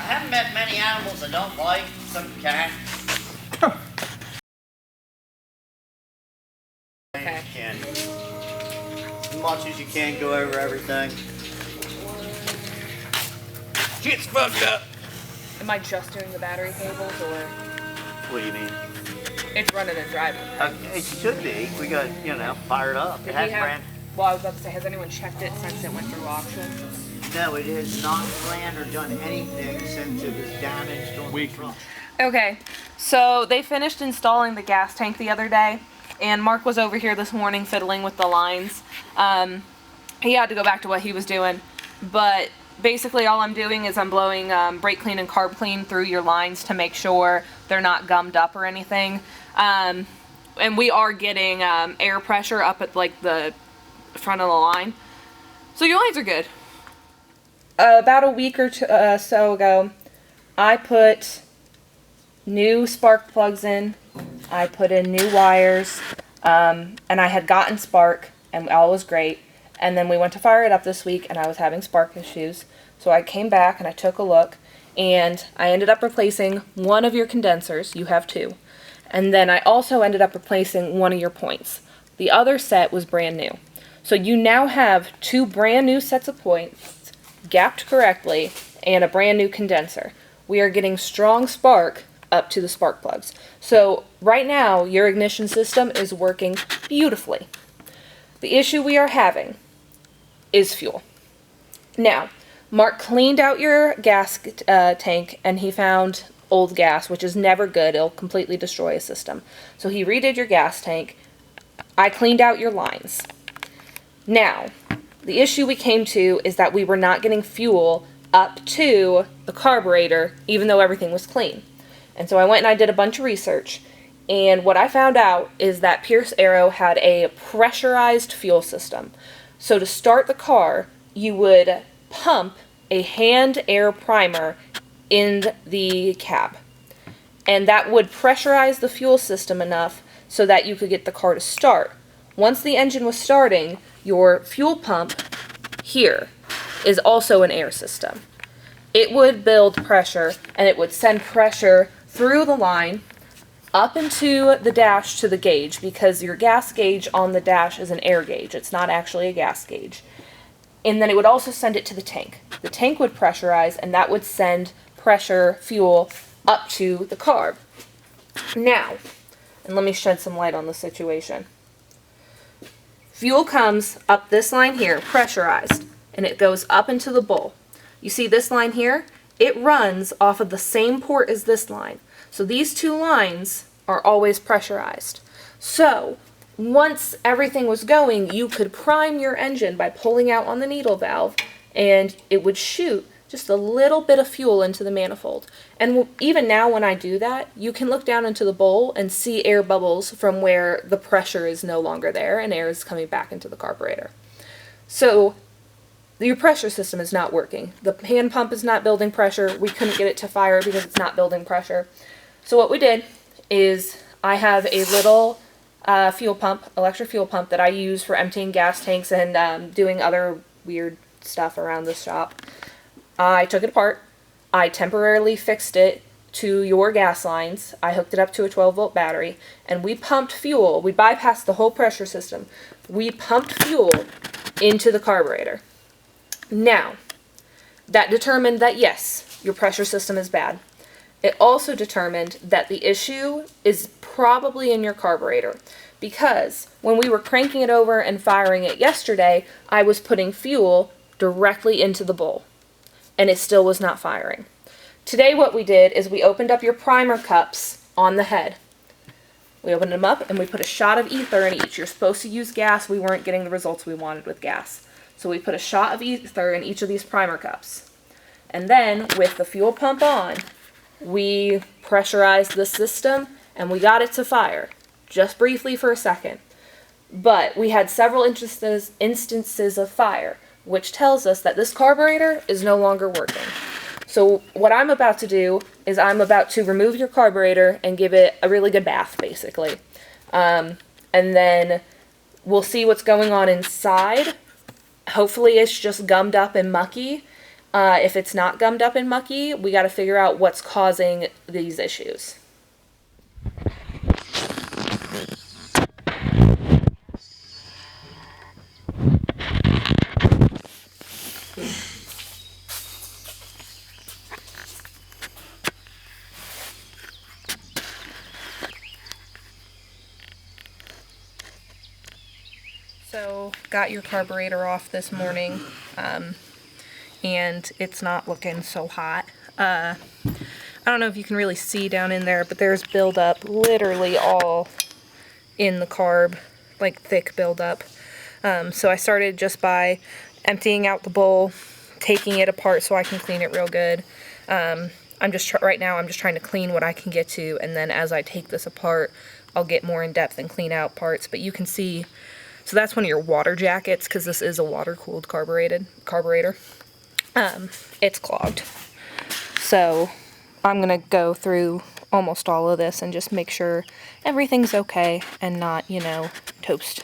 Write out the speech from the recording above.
haven't met many animals I don't like, some cats. Okay. And as much as you can go over everything. Shit's fucked up. Am I just doing the battery cables, or What do you mean? it's running and driving? It should be. We got, fired up. Did It has he have- brand. Well, I was about to say, has anyone checked it since it went through auction? No, it has not planned or done anything since it was damaged on the truck. Okay, so they finished installing the gas tank the other day, and Mark was over here this morning fiddling with the lines. He had to go back to what he was doing, but basically all I'm doing is I'm blowing brake clean and carb clean through your lines to make sure they're not gummed up or anything. And we are getting air pressure up at like the front of the line. So your lines are good. About a week or so ago, I put new spark plugs in. I put in new wires, and I had gotten spark, and all was great. And then we went to fire it up this week, and I was having spark issues. So I came back and I took a look, and I ended up replacing one of your condensers. You have two. And then I also ended up replacing one of your points. The other set was brand new. So you now have two brand new sets of points, gapped correctly, and a brand new condenser. We are getting strong spark up to the spark plugs. So right now, your ignition system is working beautifully. The issue we are having is fuel. Now, Mark cleaned out your gas tank, and he found old gas, which is never good. It'll completely destroy a system. So he redid your gas tank. I cleaned out your lines. Now, the issue we came to is that we were not getting fuel up to the carburetor, even though everything was clean. And so I went and I did a bunch of research, and what I found out is that Peirce Aero had a pressurized fuel system. So to start the car, you would pump a hand air primer in the cab. And that would pressurize the fuel system enough so that you could get the car to start. Once the engine was starting, your fuel pump here is also an air system. It would build pressure, and it would send pressure through the line up into the dash to the gauge, because your gas gauge on the dash is an air gauge. It's not actually a gas gauge. And then it would also send it to the tank. The tank would pressurize, and that would send pressure, fuel, up to the carb. Now, and let me shed some light on the situation. Fuel comes up this line here, pressurized, and it goes up into the bowl. You see this line here? It runs off of the same port as this line. So these two lines are always pressurized. So once everything was going, you could prime your engine by pulling out on the needle valve, and it would shoot just a little bit of fuel into the manifold. And even now when I do that, you can look down into the bowl and see air bubbles from where the pressure is no longer there and air is coming back into the carburetor. So your pressure system is not working. The hand pump is not building pressure. We couldn't get it to fire because it's not building pressure. So what we did is I have a little fuel pump, electric fuel pump, that I use for emptying gas tanks and doing other weird stuff around the shop. I took it apart. I temporarily fixed it to your gas lines. I hooked it up to a 12-volt battery, and we pumped fuel. We bypassed the whole pressure system. We pumped fuel into the carburetor. Now, that determined that yes, your pressure system is bad. It also determined that the issue is probably in your carburetor, because when we were cranking it over and firing it yesterday, I was putting fuel directly into the bowl, and it still was not firing. Today what we did is we opened up your primer cups on the head. We opened them up and we put a shot of ether in each. You're supposed to use gas. We weren't getting the results we wanted with gas. So we put a shot of ether in each of these primer cups. And then with the fuel pump on, we pressurized the system and we got it to fire, just briefly for a second. But we had several instances of fire, which tells us that this carburetor is no longer working. So what I'm about to do is I'm about to remove your carburetor and give it a really good bath, basically. And then we'll see what's going on inside. Hopefully it's just gummed up and mucky. If it's not gummed up and mucky, we got to figure out what's causing these issues. So, got your carburetor off this morning, and it's not looking so hot. I don't know if you can really see down in there, but there's buildup literally all in the carb, like thick buildup. So I started just by emptying out the bowl, taking it apart so I can clean it real good. Right now I'm just trying to clean what I can get to, and then as I take this apart, I'll get more in depth and clean out parts. But you can see, so that's one of your water jackets, because this is a water-cooled carburetor. It's clogged. So I'm gonna go through almost all of this and just make sure everything's okay and not, toast.